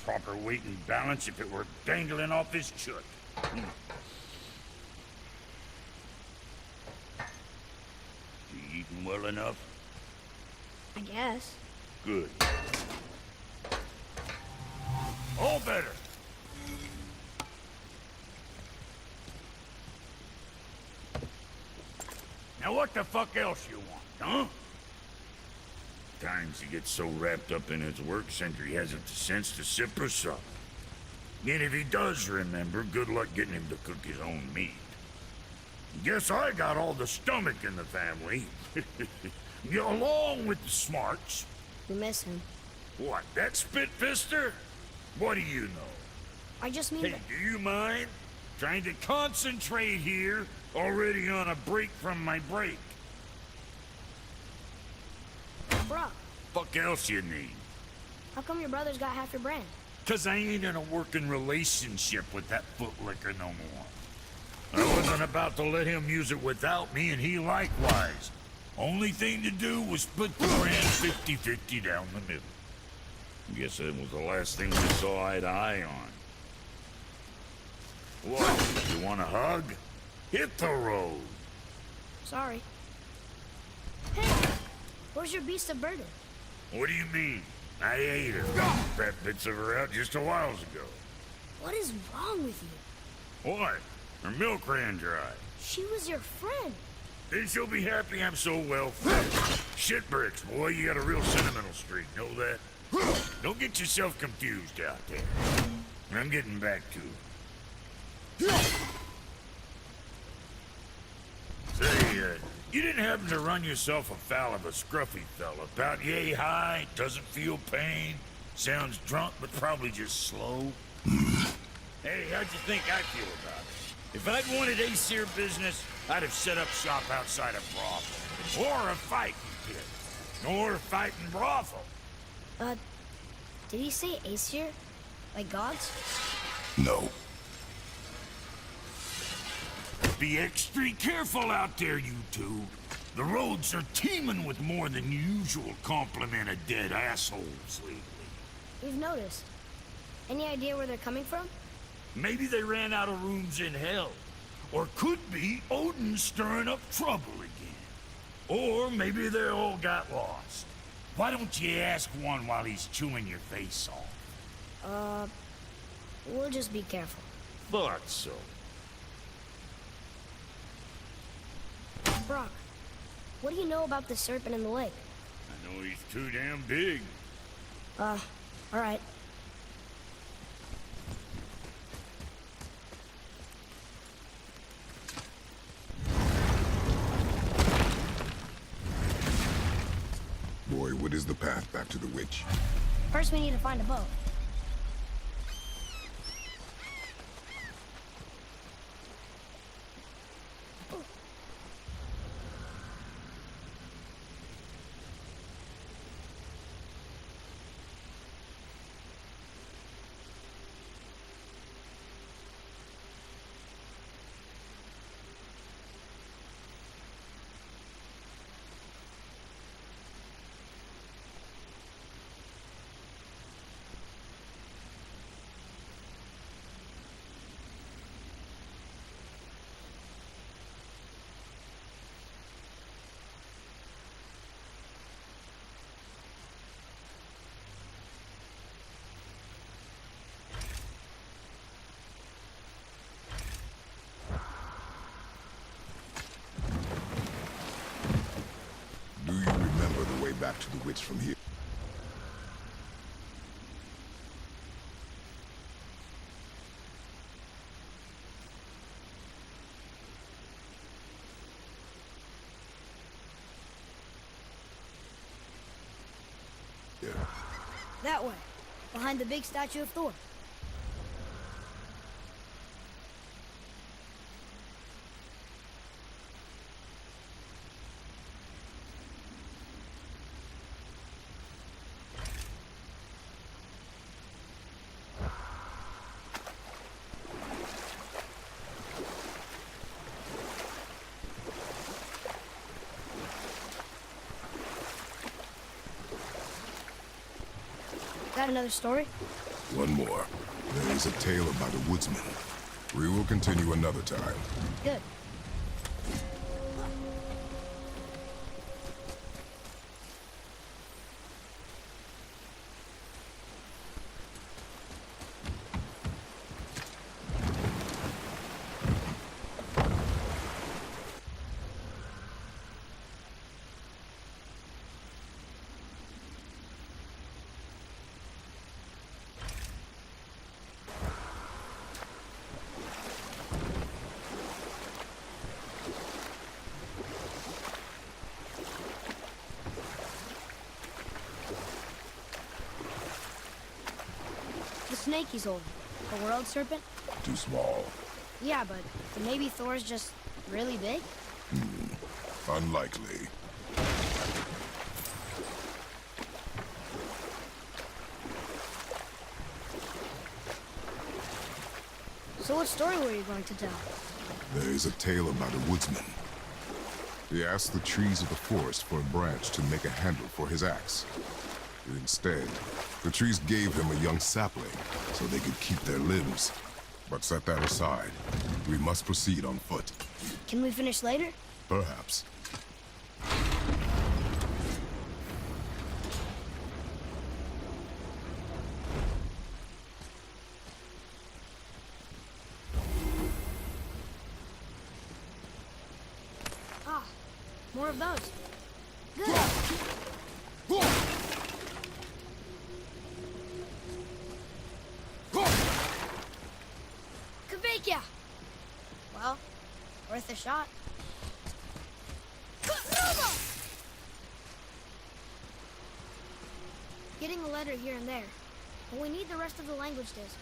proper weight and balance if it were dangling off his chut. You eating well enough? I guess. Good. All better. Now what the fuck else you want, huh? Times he gets so wrapped up in his work, Sentry hasn't the sense to sip or sup. And if he does remember, good luck getting him to cook his own meat. Guess I got all the stomach in the family. Along with the smarts. We miss him. What, that spit-fister? What do you know? I just mean Hey, do you mind? Trying to concentrate here, already on a break from my break. Brock, Fuck else you need? how come your brother's got half your brand? 'Cause I ain't in a working relationship with that footlicker no more. I wasn't about to let him use it without me, and he likewise. Only thing to do was split the brand 50-50 down the middle. Guess that was the last thing we saw eye to eye on. What, you want a hug? Hit the road. Sorry. Hey, where's your beast of burden? What do you mean? I ate her. Fat bits of her out just a while ago. What is wrong with you? What? Her milk ran dry. She was your friend. Then she'll be happy I'm so well fed. Shit bricks, boy, you got a real sentimental streak, know that? Don't get yourself confused out there. I'm getting back to it. Say, you didn't happen to run yourself afoul of a scruffy fella, about yay high, doesn't feel pain, sounds drunk but probably just slow? Hey, how'd you think I feel about it? If I'd wanted Aesir business, I'd have set up shop outside a brothel. Or a fighting pit. Or a fighting brothel. Did he say Aesir? Like gods? No. Be extra careful out there, you two. The roads are teeming with more than usual complement of dead assholes lately. We've noticed. Any idea where they're coming from? Maybe they ran out of rooms in hell. Or could be Odin stirring up trouble again. Or maybe they all got lost. Why don't you ask one while he's chewing your face off? We'll just be careful. Thought so. Brock, what do you know about the serpent in the lake? I know he's too damn big. Alright. Boy, what is the path back to the witch? First we need to find a boat. Do you remember the way back to the witch from here? Yeah. That way. Behind the big statue of Thor. Got another story? One more. There is a tale about a woodsman. We will continue another time. Good. The snake he's holding. A world serpent? Too small. Yeah, but maybe Thor's just really big? Unlikely. So what story were you going to tell? There is a tale about a woodsman. He asked the trees of the forest for a branch to make a handle for his axe. Instead, the trees gave him a young sapling so they could keep their limbs. But set that aside. We must proceed on foot. Can we finish later? Perhaps. Ah, more of those. Good. Kavekya! Well, worth a shot. Getting a letter here and there, but we need the rest of the language disc.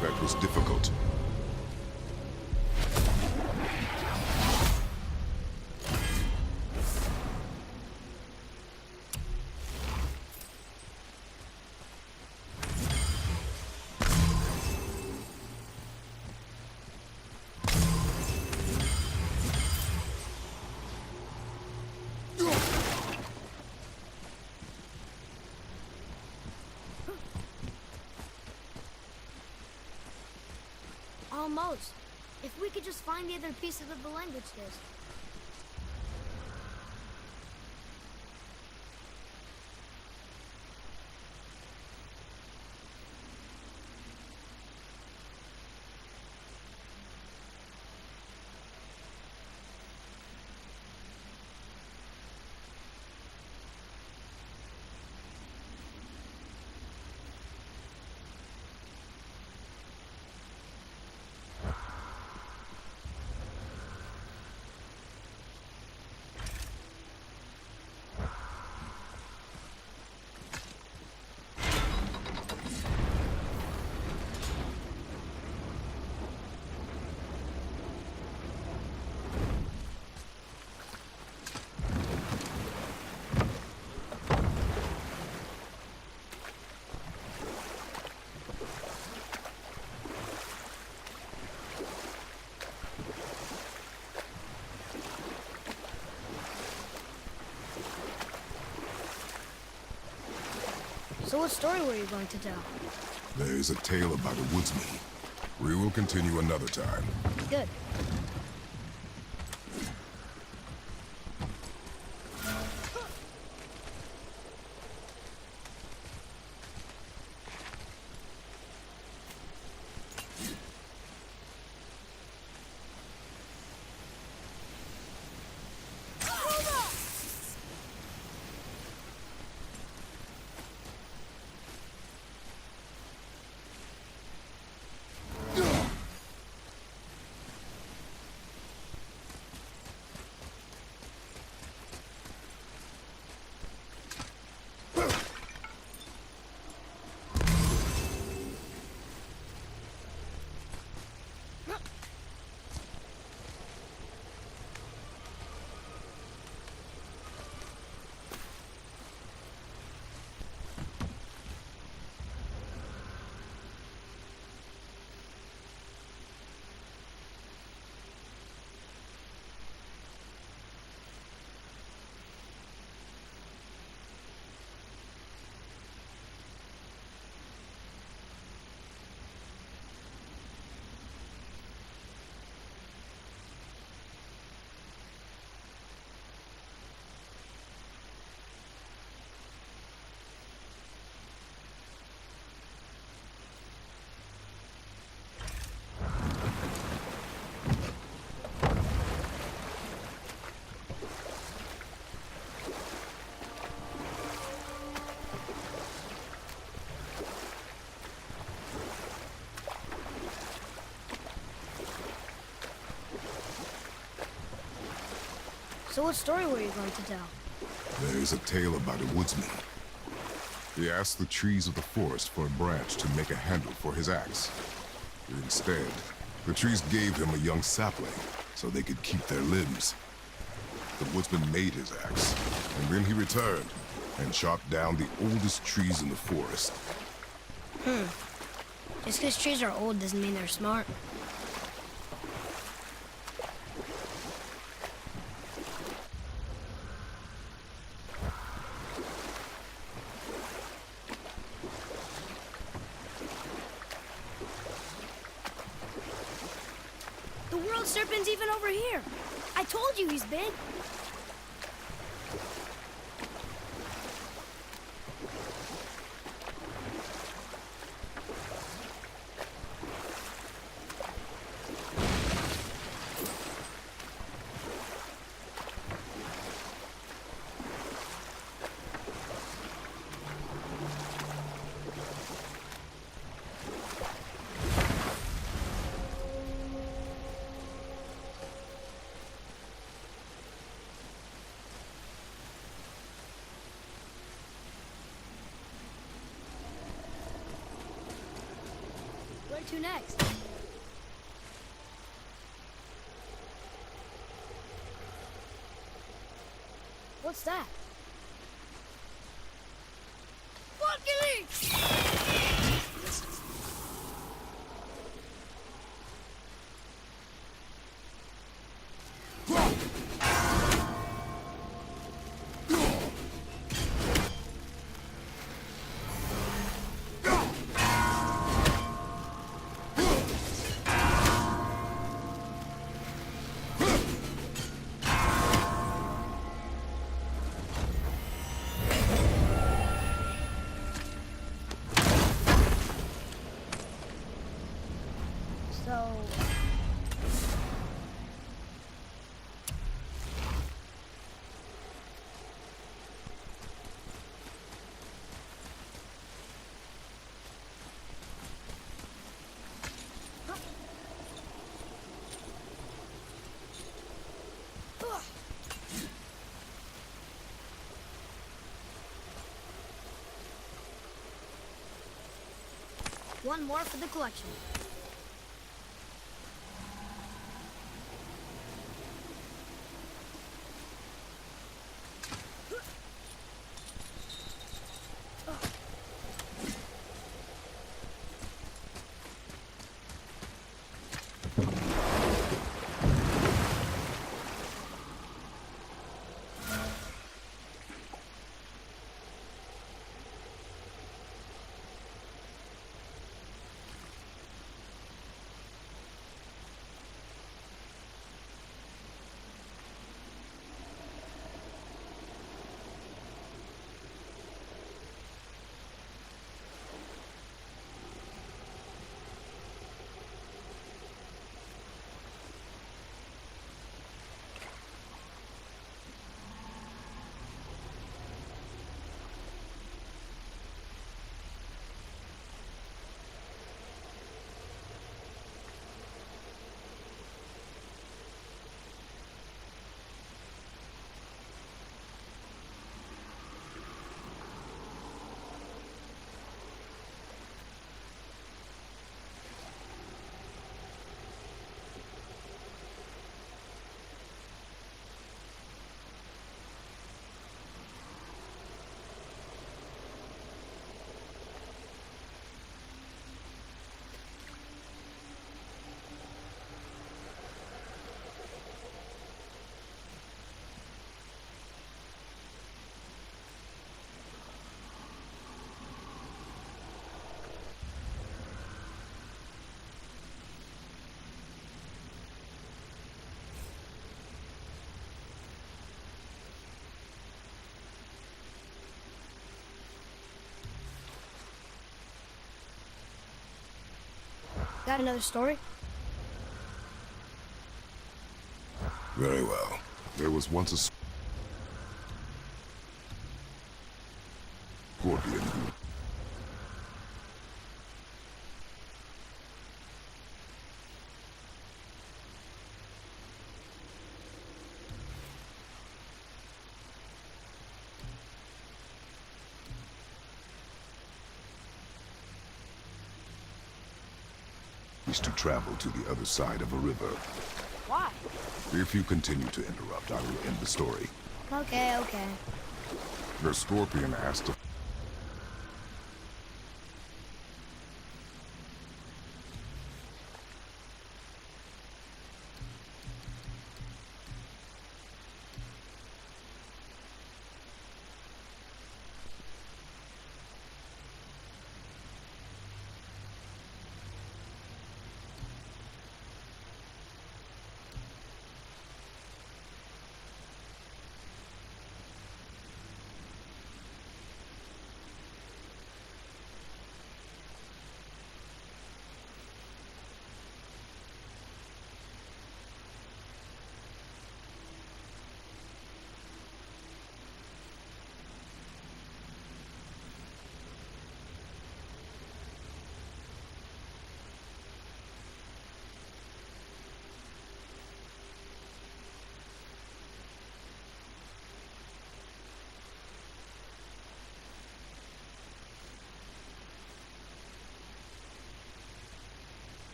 That was difficult. Almost. If we could just find the other pieces of the language disc. So what story were you going to tell? There is a tale about a woodsman. We will continue another time. Good. So what story were you going to tell? There is a tale about a woodsman. He asked the trees of the forest for a branch to make a handle for his axe. Instead, the trees gave him a young sapling so they could keep their limbs. The woodsman made his axe, and then he returned and chopped down the oldest trees in the forest. Just because trees are old doesn't mean they're smart. The world serpent's even over here. I told you he's big. Where to next? What's that? So... One more for the collection. Got another story? Very well. There was once a scorpion who... used to travel to the other side of a river. Why? If you continue to interrupt, I will end the story. Okay, okay. The scorpion asked to...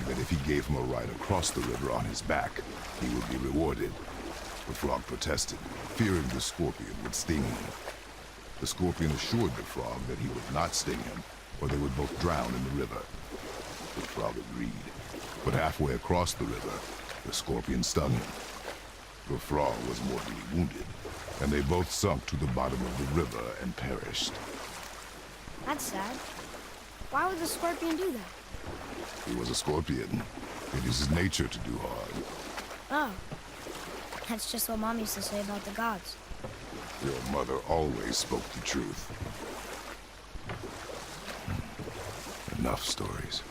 that if he gave him a ride across the river on his back, he would be rewarded. The frog protested, fearing the scorpion would sting him. The scorpion assured the frog that he would not sting him, or they would both drown in the river. The frog agreed, but halfway across the river, the scorpion stung him. The frog was mortally wounded, and they both sunk to the bottom of the river and perished. That's sad. Why would the scorpion do that? He was a scorpion. It is his nature to do harm. Oh. That's just what Mom used to say about the gods. Your mother always spoke the truth. Enough stories.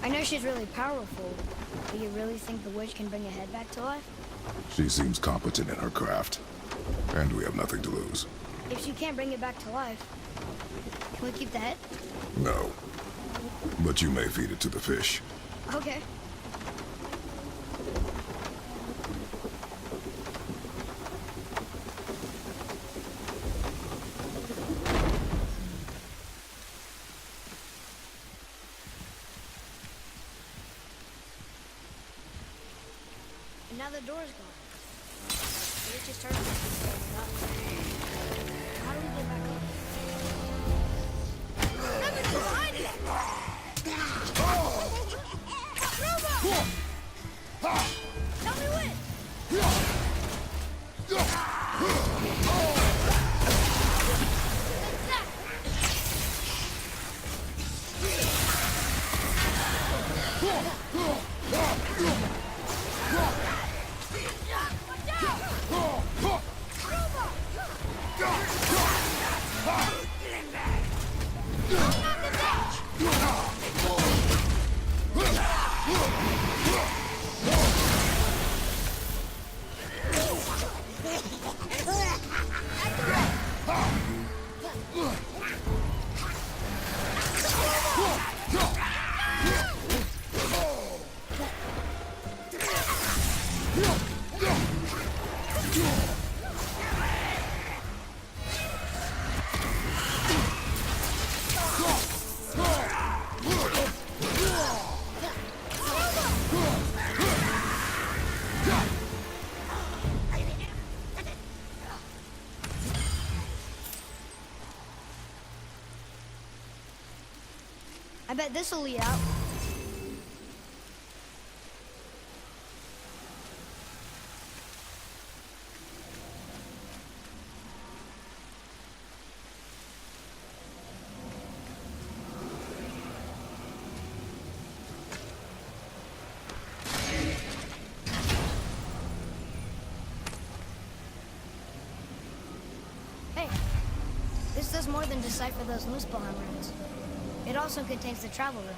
I know she's really powerful. Do you really think the witch can bring a head back to life? She seems competent in her craft, and we have nothing to lose. If she can't bring it back to life, can we keep the head? No. But you may feed it to the fish. Okay. now the door's gone. It just turned into how do we get back up? Nothing's behind it! Tell me when! I bet this'll lead out. Hey, this does more than decipher those Muspelheim runes. It also contains the travel room.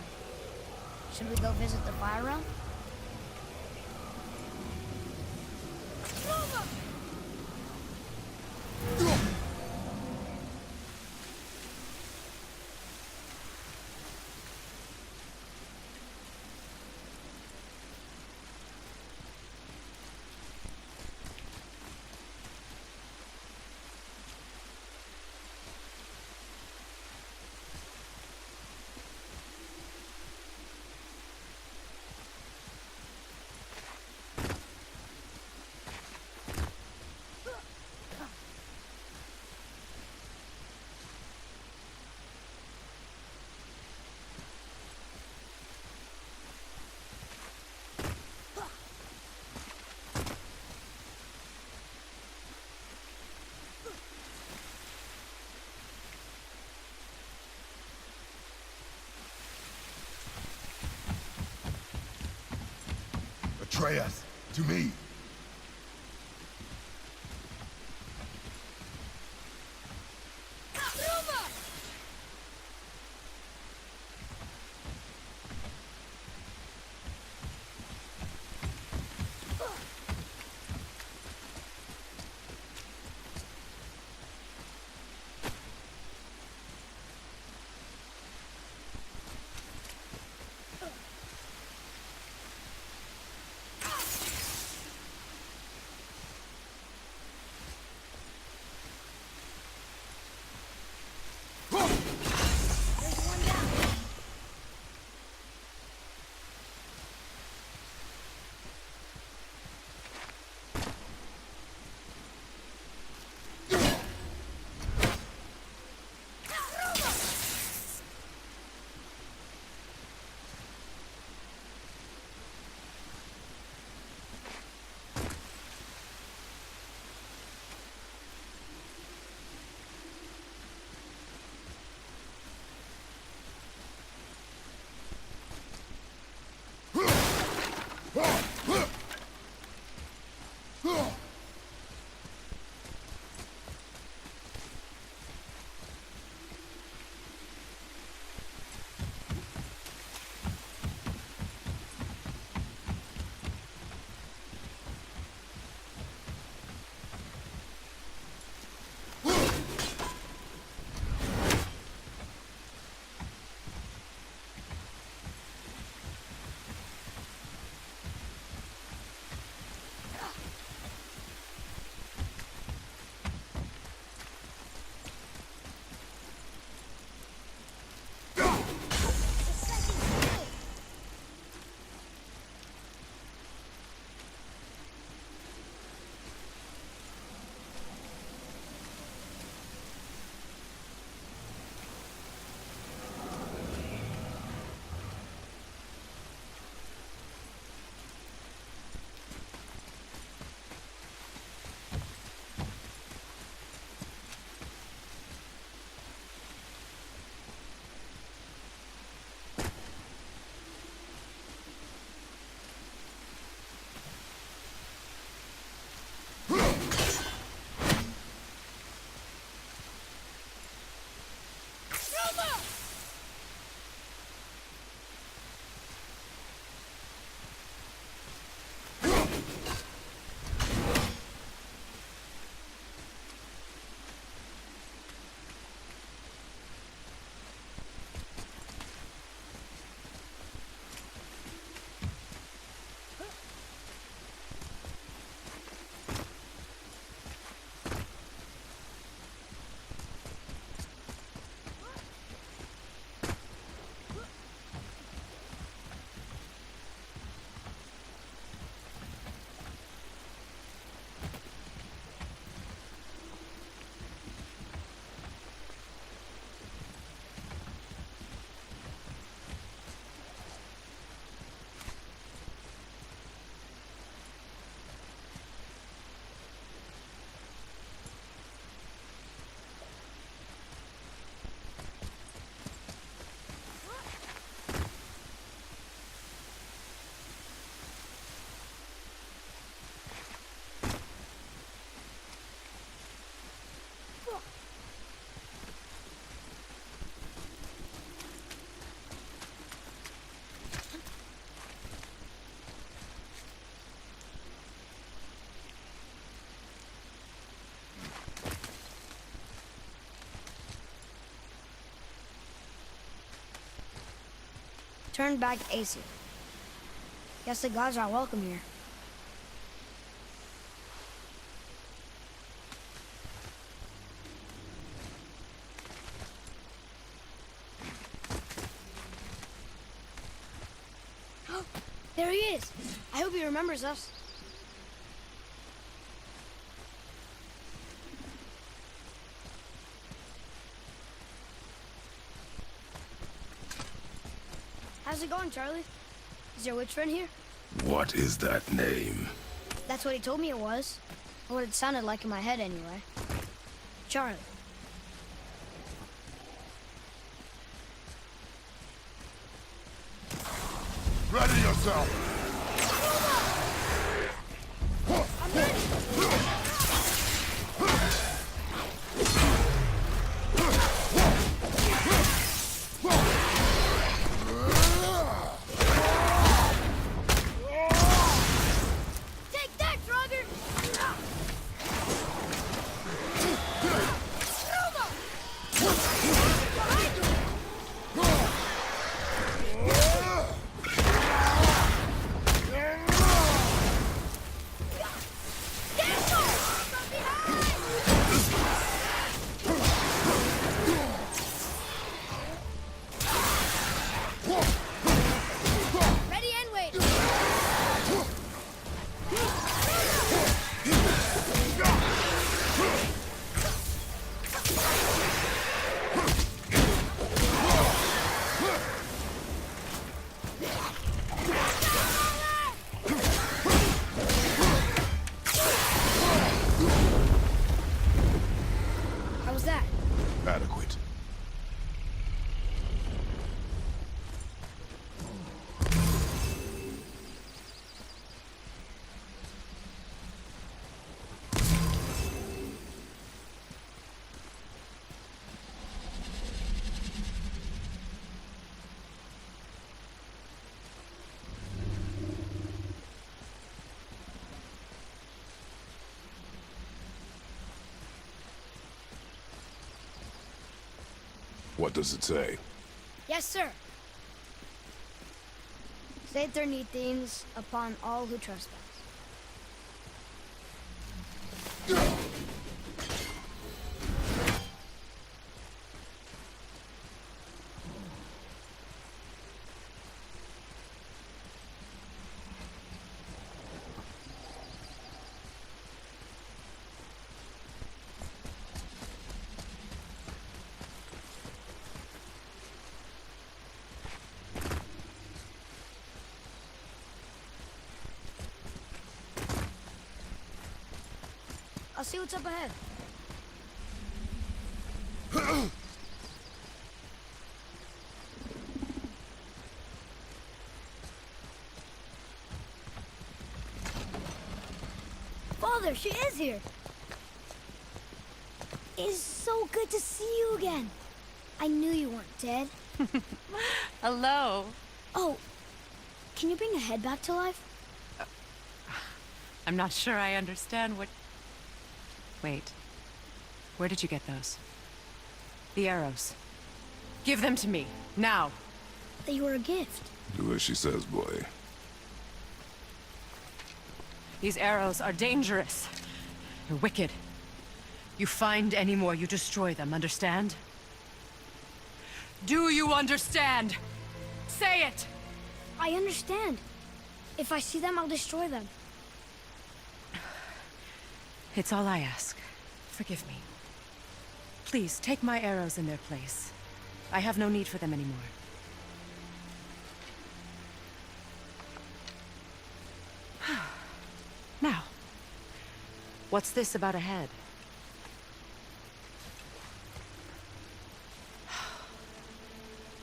Should we go visit the fire realm? Atreus, to me. Turned back AC. Guess the gods aren't welcome here. There he is! I hope he remembers us. How's it going, Charlie? Is your witch friend here? What is that name? That's what he told me it was. Or what it sounded like in my head, anyway. Charlie. Ready yourself! I'm ready! Take that, Frogger! Behind you! Ready and wait. How was that? Adequate. What does it say? Yes, sir. Say eternity things upon all who trespass. I'll see what's up ahead. Father, she is here. It's so good to see you again. I knew you weren't dead. Hello. Oh, can you bring a head back to life? I'm not sure I understand what... Wait. Where did you get those? The arrows. Give them to me, now. They were a gift. Do as she says, boy. These arrows are dangerous. You're wicked. You find any more, you destroy them, understand? Do you understand? Say it! I understand. If I see them, I'll destroy them. It's all I ask. Forgive me. Please, take my arrows in their place. I have no need for them anymore. Now, what's this about a head?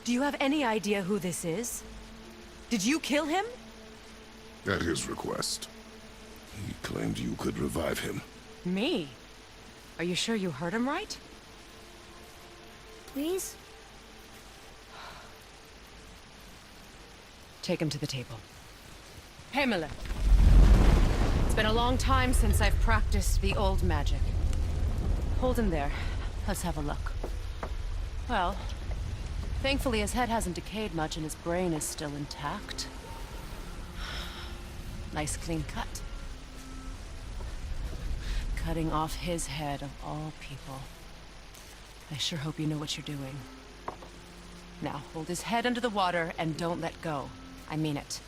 Do you have any idea who this is? Did you kill him? At his request. He claimed you could revive him. Me? Are you sure you heard him right? Please? Take him to the table. Pamela. It's been a long time since I've practiced the old magic. Hold him there. Let's have a look. Well, thankfully his head hasn't decayed much and his brain is still intact. Nice clean cut. Cutting off his head of all people. I sure hope you know what you're doing. Now, hold his head under the water and don't let go. I mean it.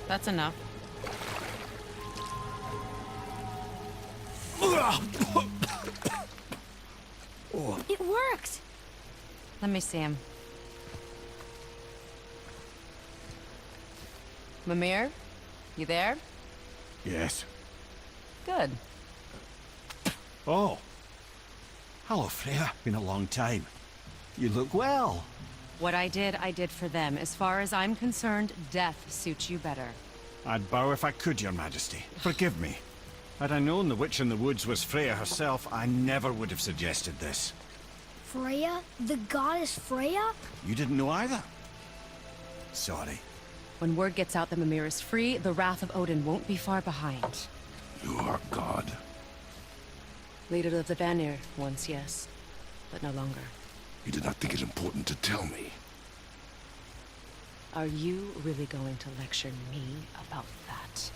That's enough. It worked! Let me see him. Mimir? You there? Yes. Good. Oh. Hello, Freya. Been a long time. You look well. What I did for them. As far as I'm concerned, death suits you better. I'd bow if I could, Your Majesty. Forgive me. Had I known the witch in the woods was Freya herself, I never would have suggested this. Freya? The goddess Freya? You didn't know either? Sorry. When word gets out that Mimir is free, the wrath of Odin won't be far behind. You are God. Leader of the Vanir, once, yes. But no longer. You did not think it important to tell me. Are you really going to lecture me about that?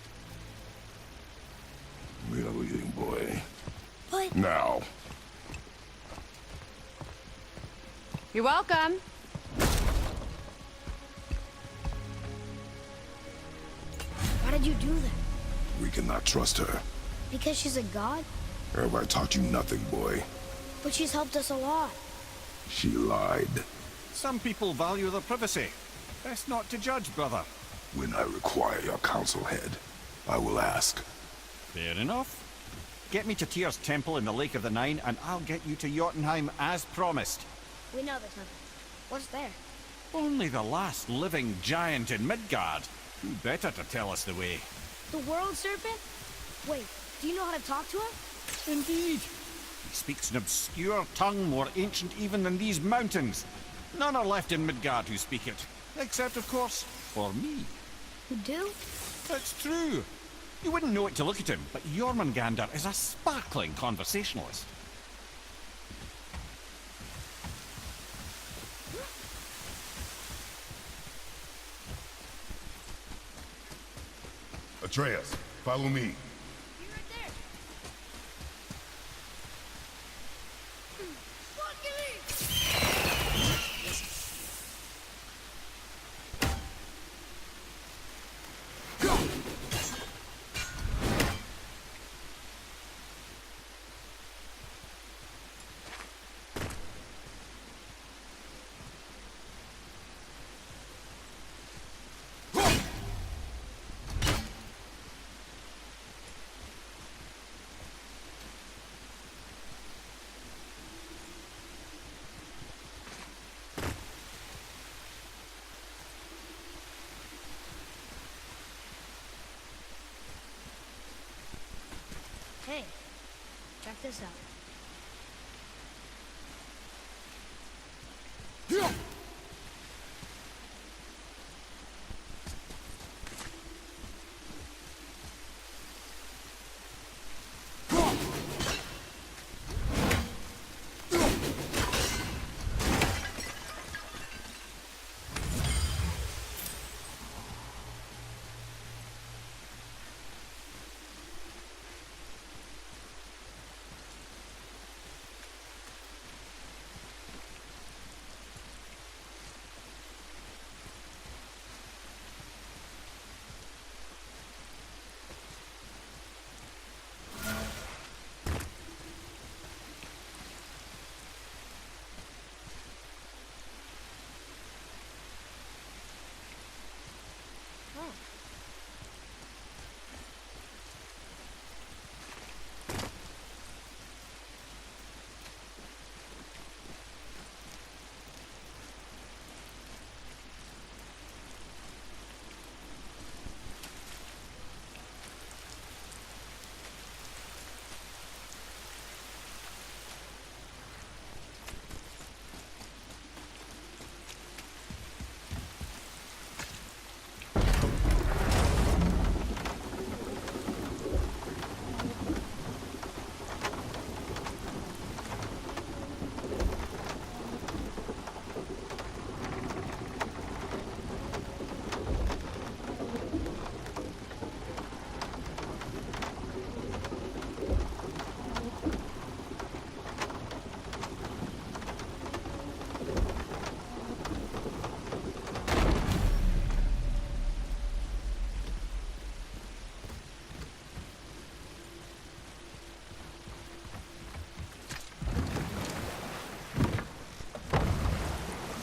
We are leaving, boy. But... Now. You're welcome. Why did you do that? We cannot trust her. Because she's a god? Have I taught you nothing, boy? But she's helped us a lot. She lied. Some people value their privacy. Best not to judge, brother. When I require your council head, I will ask. Fair enough. Get me to Tyr's temple in the Lake of the Nine, and I'll get you to Jotunheim as promised. We know there's nothing. What's there? Only the last living giant in Midgard. Who better to tell us the way? The world serpent? Wait, do you know how to talk to him? Indeed. He speaks an obscure tongue more ancient even than these mountains. None are left in Midgard who speak it. Except, of course, for me. You do? That's true. You wouldn't know it to look at him, but Jormungandr is a sparkling conversationalist. Atreus, follow me. Be right there. this out.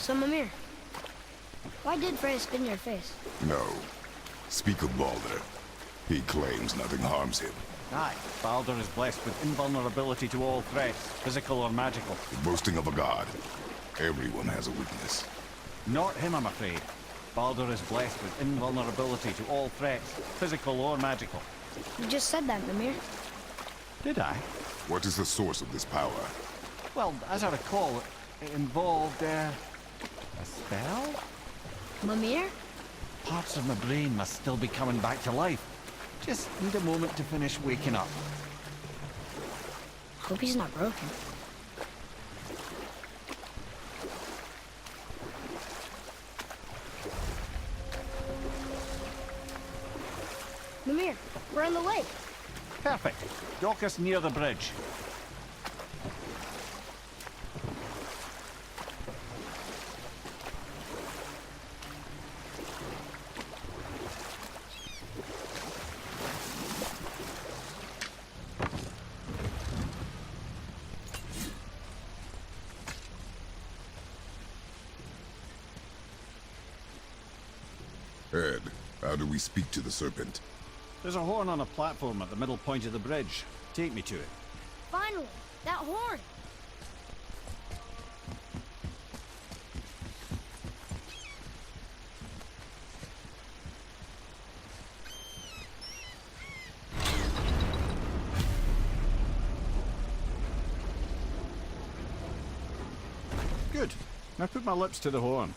So, Mimir, why did Freya spit in your face? No. Speak of Baldur. He claims nothing harms him. Aye, Baldur is blessed with invulnerability to all threats, physical or magical. The boasting of a god. Everyone has a weakness. Not him, I'm afraid. Baldur is blessed with invulnerability to all threats, physical or magical. You just said that, Mimir. Did I? What is the source of this power? Well, as I recall, it involved, a spell? Mimir? Parts of my brain must still be coming back to life. Just need a moment to finish waking up. Hope he's not broken. Mimir, we're on the lake. Perfect. Dock us near the bridge. Ed, how do we speak to the serpent? There's a horn on a platform at the middle point of the bridge. Take me to it. Finally, that horn. Good. Now put my lips to the horn.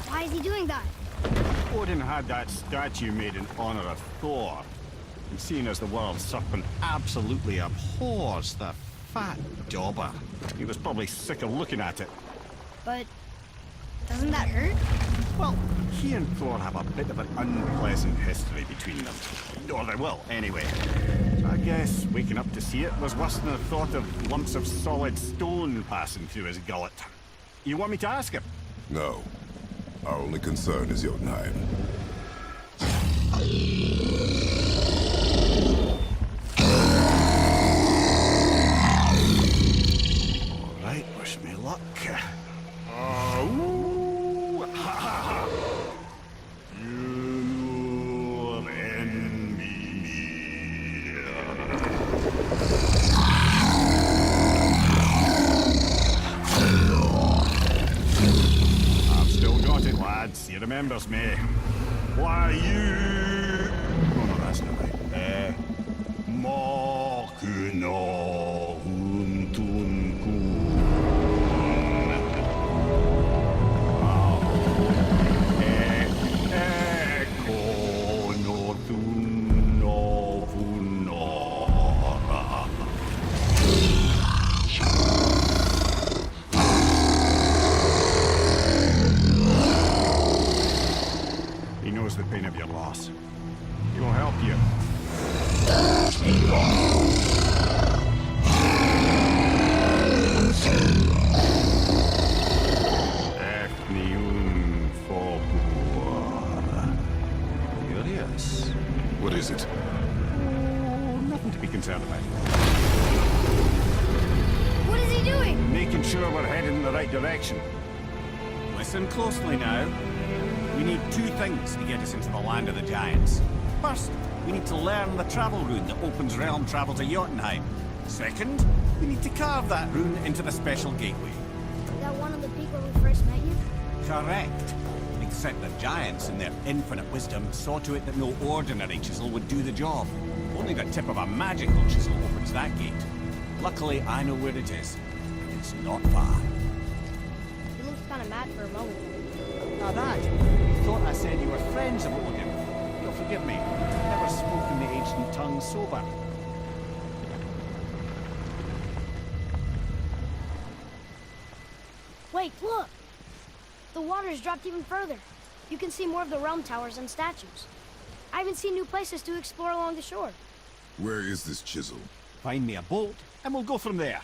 Why is he doing that? Odin had that statue made in honor of Thor. And seeing as the world serpent absolutely abhors the fat dauber, he was probably sick of looking at it. But doesn't that hurt? Well, he and Thor have a bit of an unpleasant history between them. Or they will, anyway. So I guess waking up to see it was worse than the thought of lumps of solid stone passing through his gullet. You want me to ask him? No. Our only concern is Jotunheim. luck. Ooh, ha, ha, ha. You'll envy me. I've still got it, lads. He remembers me. Why, you... Oh, no, that's not right. Mokino Huntunkun. Eko no Tunno Vunora. He knows the pain of your loss. He will help you. Curious. What is it? Oh, nothing to be concerned about. What is he doing? Making sure we're heading in the right direction. Listen closely now. We need two things to get us into the land of the giants. First, we need to learn the travel rune that opens realm travel to Jotunheim. Second, we need to carve that rune into the special gateway. Is that one of the people who first met you? Correct. Except the giants, in their infinite wisdom, saw to it that no ordinary chisel would do the job. Only the tip of a magical chisel opens that gate. Luckily, I know where it is. It's not far. He looked kind of mad for a moment. Now that, you thought I said you were friends of Odin. You'll forgive me. I've never spoken the ancient tongue sober. Wait, look! The water's dropped even further. You can see more of the realm towers and statues. I even see new places to explore along the shore. Where is this chisel? Find me a boat, and we'll go from there.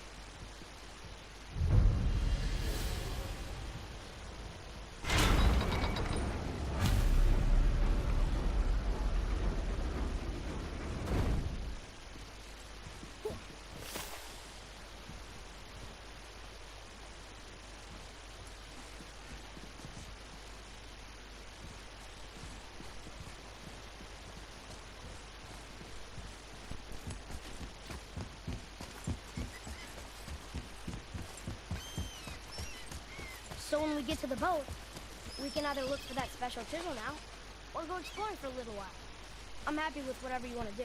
So when we get to the boat, we can either look for that special chisel now, or go exploring for a little while. I'm happy with whatever you want to do.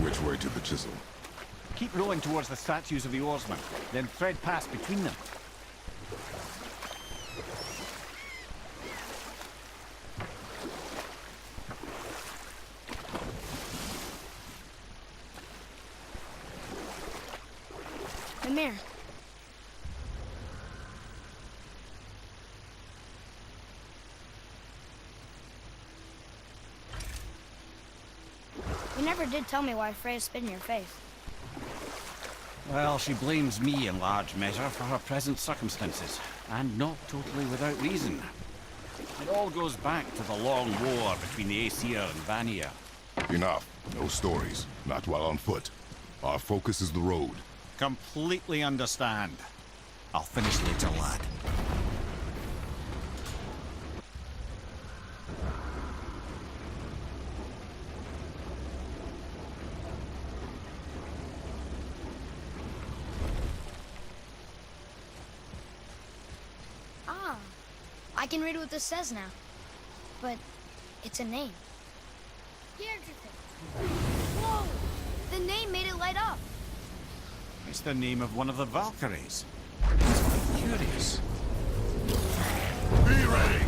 Which way to the chisel? Keep rowing towards the statues of the oarsmen, then thread past between them. The mirror. You never did tell me why Freya spit in your face. Well, she blames me in large measure for her present circumstances, and not totally without reason. It all goes back to the long war between the Aesir and Vanir. Enough. No stories. Not while on foot. Our focus is the road. Completely understand. I'll finish later, lad. Ah, I can read what this says now. But it's a name. Whoa! The name made it light up. It's the name of one of the Valkyries. Curious. Be ready!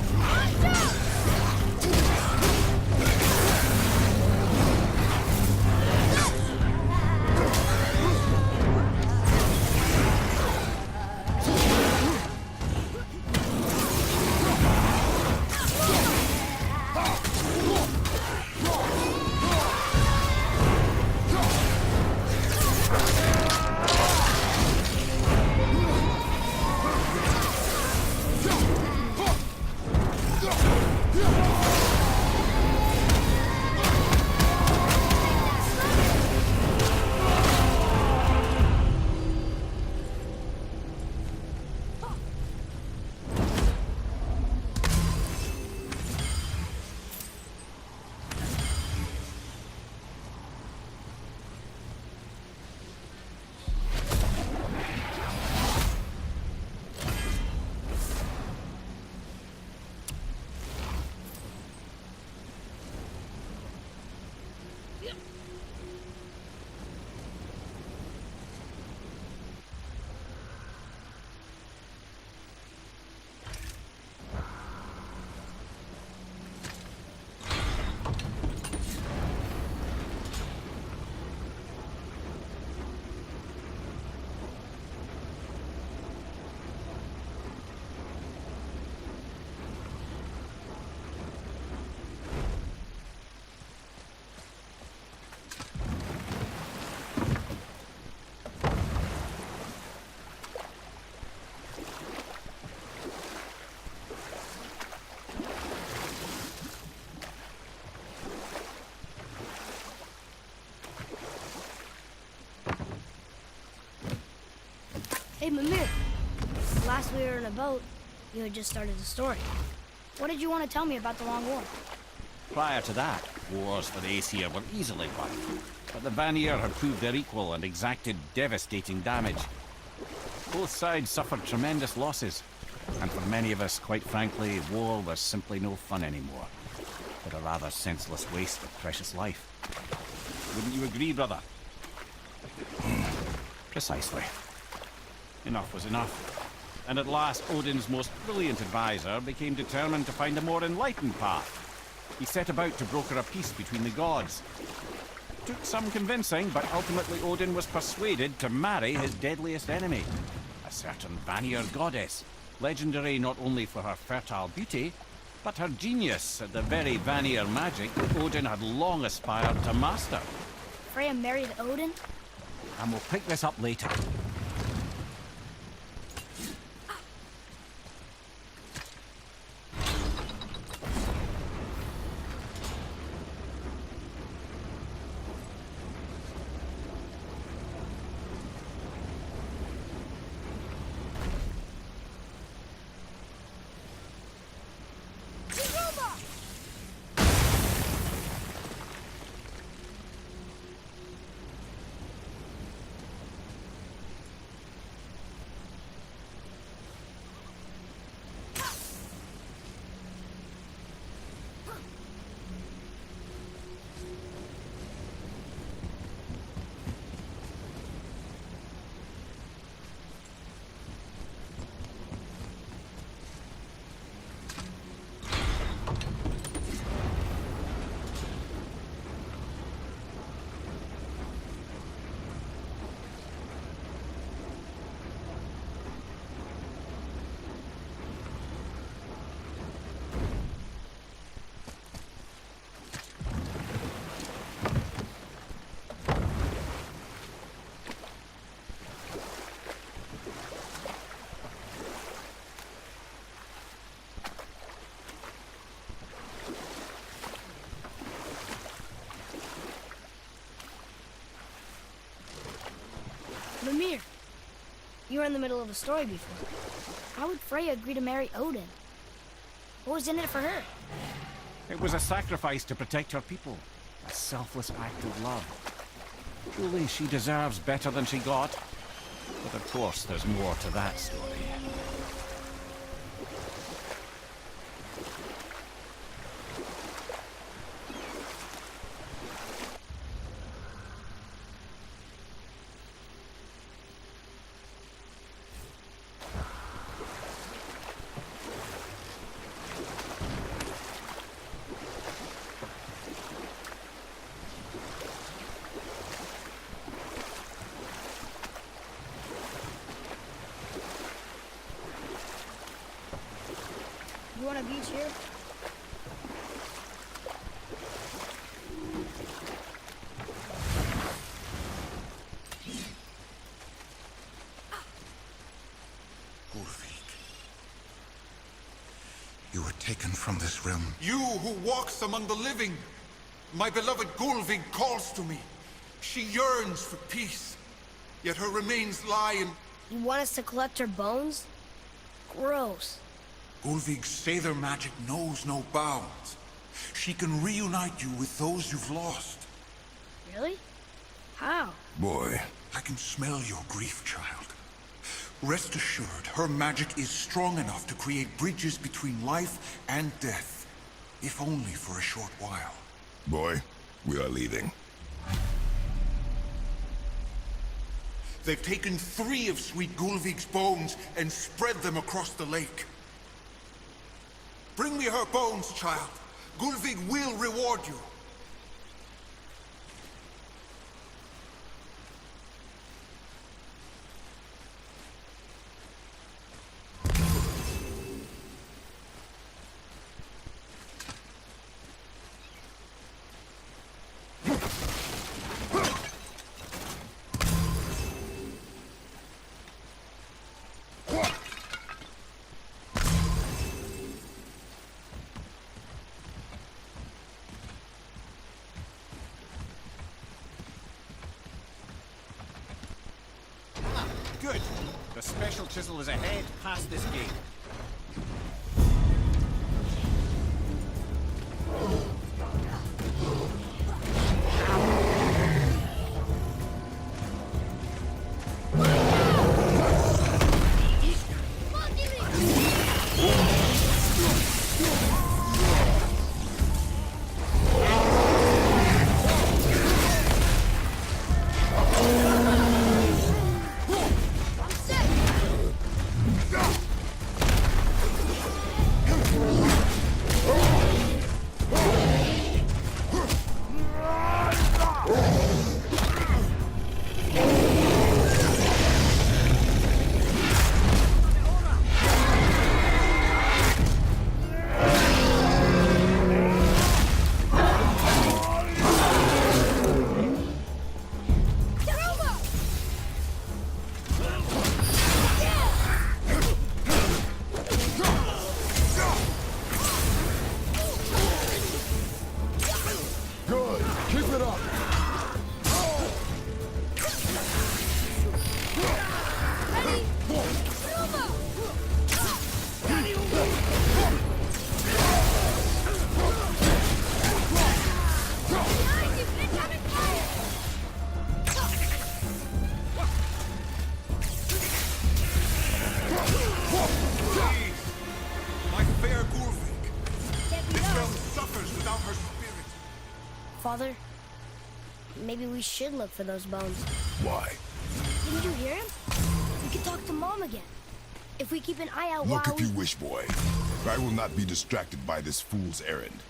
Hey, Mimir. Last we were in a boat, you had just started the story. What did you want to tell me about the Long War? Prior to that, wars for the Aesir were easily won. But the Vanir had proved their equal and exacted devastating damage. Both sides suffered tremendous losses. And for many of us, quite frankly, war was simply no fun anymore. But a rather senseless waste of precious life. Wouldn't you agree, brother? Precisely. Enough was enough. And at last, Odin's most brilliant advisor became determined to find a more enlightened path. He set about to broker a peace between the gods. Took some convincing, but ultimately Odin was persuaded to marry his deadliest enemy, a certain Vanir goddess, legendary not only for her fertile beauty, but her genius at the very Vanir magic that Odin had long aspired to master. Freya married Odin? And we'll pick this up later. You were in the middle of a story before. How would Freya agree to marry Odin? What was in it for her? It was a sacrifice to protect her people. A selfless act of love. Truly, she deserves better than she got. But of course, there's more to that story. You want a beach here? You were taken from this realm. You who walks among the living! My beloved Gulvig calls to me. She yearns for peace, yet her remains lie in... You want us to collect her bones? Gross. Gulvig's Sather magic knows no bounds. She can reunite you with those you've lost. Really? How? Boy. I can smell your grief, child. Rest assured, her magic is strong enough to create bridges between life and death, if only for a short while. Boy, we are leaving. They've taken 3 of sweet Gulvig's bones and spread them across the lake. Bring me her bones, child. Gulvig will reward you. Good. The special chisel is ahead past this gate. Father, maybe we should look for those bones. Why? Didn't you hear him? We could talk to Mom again. If we keep an eye out Look while if you wish, boy. I will not be distracted by this fool's errand.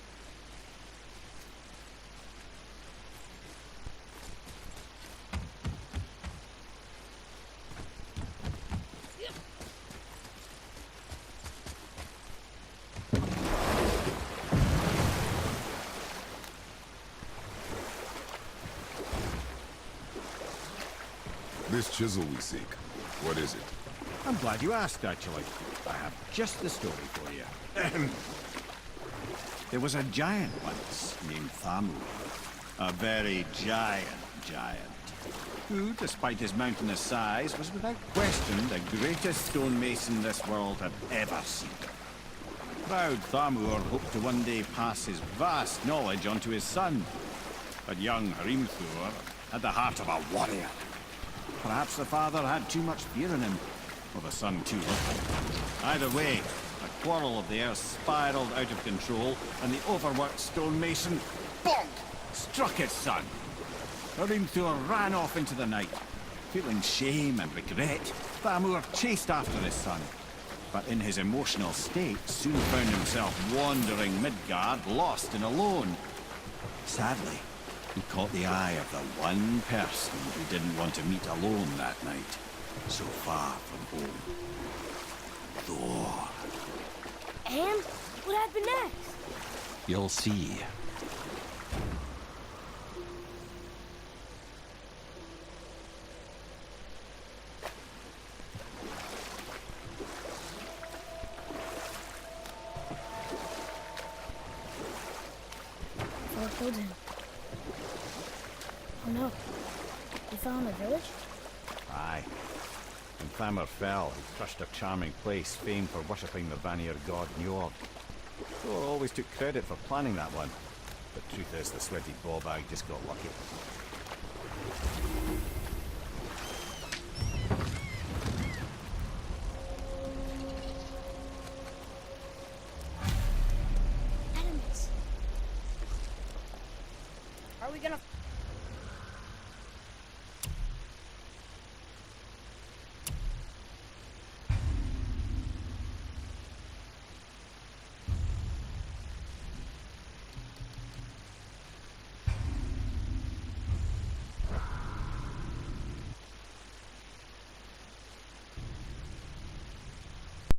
This chisel we seek, what is it? I'm glad you asked, actually. I have just the story for you. There was a giant once named Thamu. A very giant. Hrimthu, despite his mountainous size, was without question the greatest stonemason this world had ever seen. Proud Thamur hoped to one day pass his vast knowledge on to his son. But young Hrimthu had the heart of a warrior. Perhaps the father had too much fear in him, or the son too little. Either way, a quarrel of theirs spiraled out of control, and the overworked stonemason, bonk, struck his son. Hrimthu ran off into the night. Feeling shame and regret, Thamur chased after his son. But in his emotional state, soon found himself wandering Midgard, lost and alone. Sadly, he caught the eye of the one person he didn't want to meet alone that night, so far from home. Thor. And what happened next? You'll see. Thor killed him. Oh no. He fell in the village? Aye. When Thamur fell, he crushed a charming place famed for worshipping the Vanir god Njord. Thor always took credit for planning that one. But truth is, the sweaty ballbag just got lucky. Adamants. Are we gonna